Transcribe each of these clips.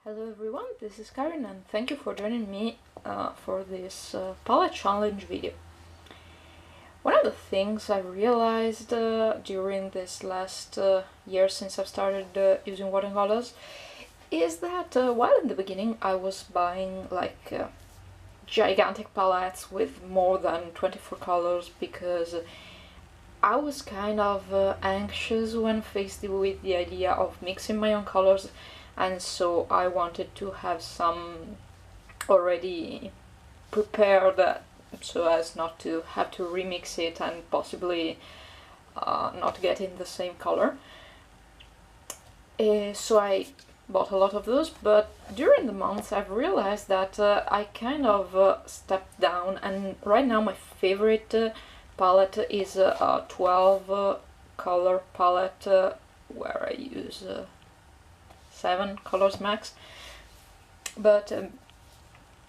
Hello everyone, this is Karen and thank you for joining me for this palette challenge video. One of the things I realized during this last year since I've started using watercolors is that while in the beginning I was buying like gigantic palettes with more than 24 colors because I was kind of anxious when faced with the idea of mixing my own colors, and so I wanted to have some already prepared so as not to have to remix it and possibly not getting the same color. So I bought a lot of those, but during the months I've realized that I kind of stepped down, and right now my favorite palette is a 12 color palette where I use 7 colors max. But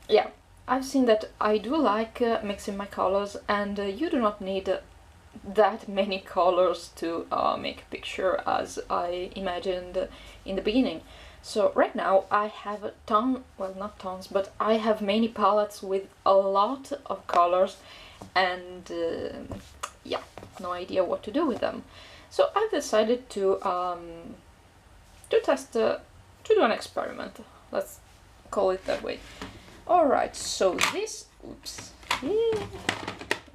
yeah, I've seen that I do like mixing my colors, and you do not need that many colors to make a picture as I imagined in the beginning. So right now I have a ton, well not tons, but I have many palettes with a lot of colors, and yeah, no idea what to do with them. So I've decided to test, to do an experiment. Let's call it that way. Alright, so this, oops, yeah.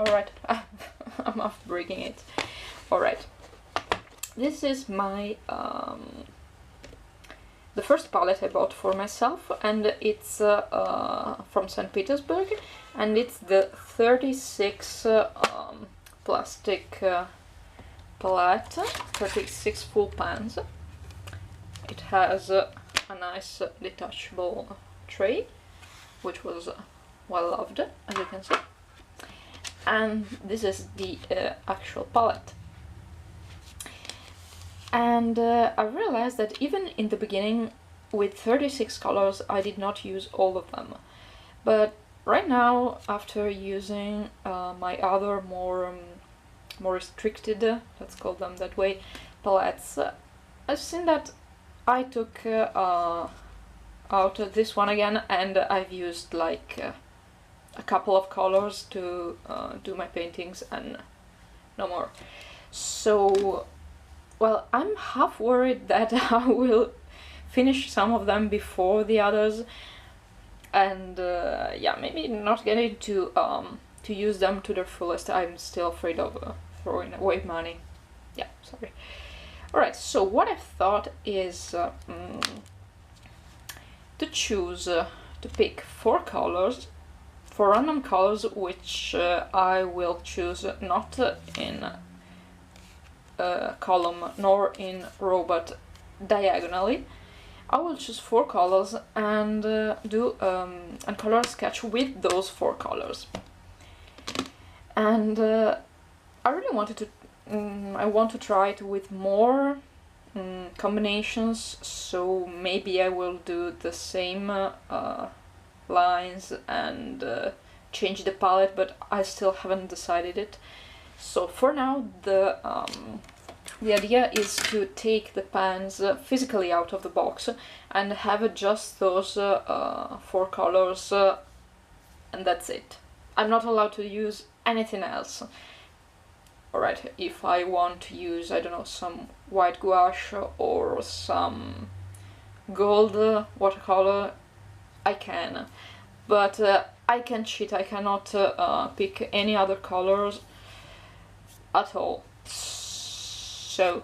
Alright, I'm off breaking it. Alright, this is my, the first palette I bought for myself, and it's from St. Petersburg, and it's the 36 plastic palette, 36 full pans. It has a nice detachable tray, which was well loved, as you can see. And this is the actual palette. And I realized that even in the beginning, with 36 colors, I did not use all of them. But right now, after using my other more restricted, let's call them that way, palettes, I've seen that I took out this one again, and I've used like a couple of colors to do my paintings and no more. So, well, I'm half worried that I will finish some of them before the others, and yeah, maybe not getting to use them to their fullest. I'm still afraid of throwing away money. Yeah, sorry. Alright, so what I've thought is to choose, to pick 4 colors, 4 random colors, which I will choose not in column nor in row, but diagonally. I will choose 4 colors and do a color sketch with those 4 colors. And I really wanted to I want to try it with more combinations, so maybe I will do the same lines and change the palette, but I still haven't decided it. So for now, the idea is to take the pans physically out of the box and have just those 4 colors, and that's it. I'm not allowed to use anything else. Alright, if I want to use, I don't know, some white gouache or some gold watercolor, I can. But I can cheat, I cannot pick any other colors at all. So,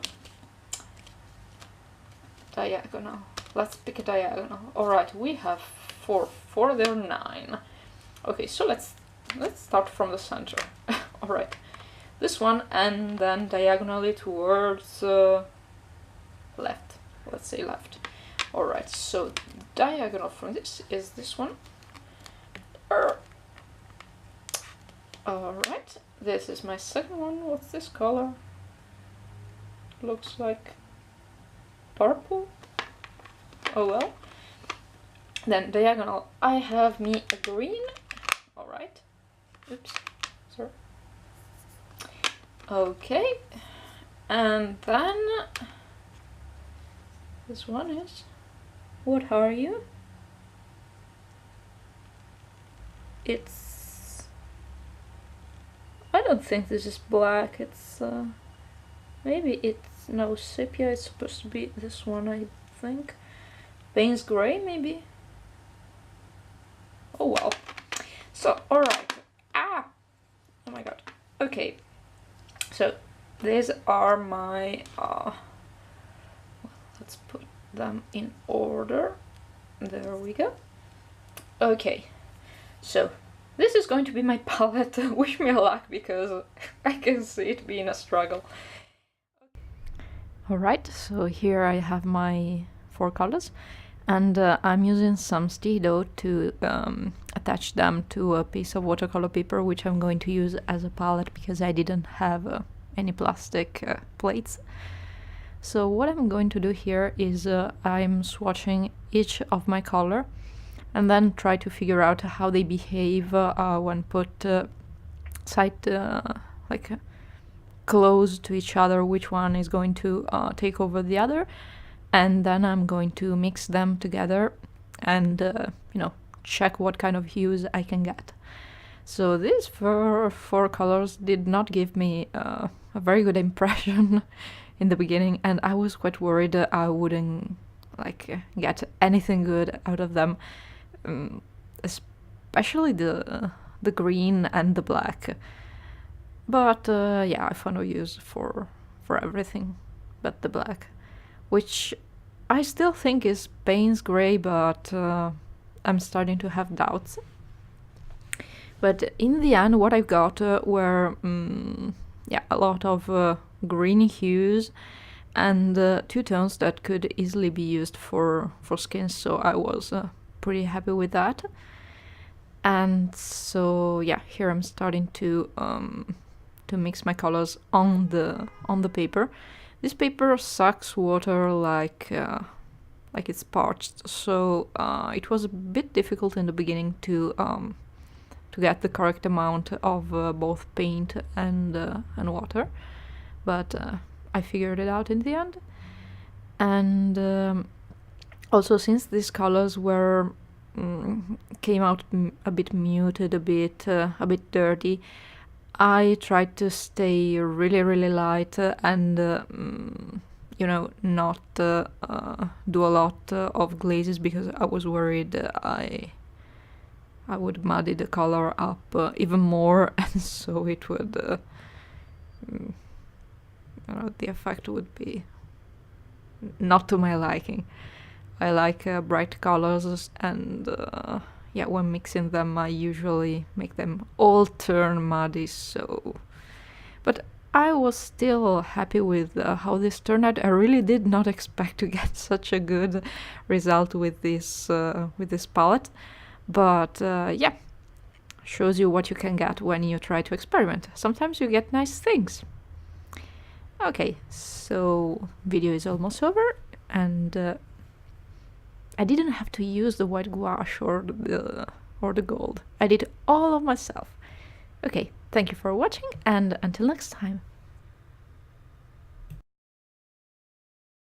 diagonal. Let's pick a diagonal. Alright, we have 4. There are 9. Okay, so let's start from the center. Alright. This one, and then diagonally towards left. Let's say left. Alright, so diagonal from this is this one. Alright, this is my second one. What's this color? Looks like purple. Oh well. Then diagonal, I have me a green. Alright. Oops, sorry. Okay, and then this one is What are you? It's... I don't think this is black, it's maybe it's... no, sepia, it's supposed to be this one, I think. Payne's gray, maybe? Oh well. So, alright. Ah! Oh my god. Okay. So, these are my... let's put them in order. There we go. Okay. So, this is going to be my palette. Wish me luck, because I can see it being a struggle. Alright, so here I have my 4 colors, and I'm using some Stido to attach them to a piece of watercolor paper, which I'm going to use as a palette because I didn't have any plastic plates. So what I'm going to do here is I'm swatching each of my color and then try to figure out how they behave when put close to each other, which one is going to take over the other, and then I'm going to mix them together and you know, check what kind of hues I can get. So these 4 colors did not give me a very good impression in the beginning, and I was quite worried I wouldn't get anything good out of them, especially the green and the black. But yeah, I found a use for everything but the black, which I still think is Payne's gray, but I'm starting to have doubts. But in the end, what I got were yeah, a lot of green hues and 2 tones that could easily be used for skins, so I was pretty happy with that. And so yeah, here I'm starting to mix my colors on the paper. This paper sucks water like it's parched, so it was a bit difficult in the beginning to get the correct amount of both paint and water, but I figured it out in the end. And also, since these colors were came out a bit muted, a bit dirty, I tried to stay really light and you know, not do a lot of glazes, because I was worried I would muddy the color up even more, and so it would you know, the effect would be not to my liking. I like bright colors, and yeah, when mixing them I usually make them all turn muddy, so... But I was still happy with how this turned out. I really did not expect to get such a good result with this palette, but yeah, shows you what you can get when you try to experiment. Sometimes you get nice things. Okay, so video is almost over, and I didn't have to use the white gouache or the gold. I did all of myself. Okay, thank you for watching, and until next time.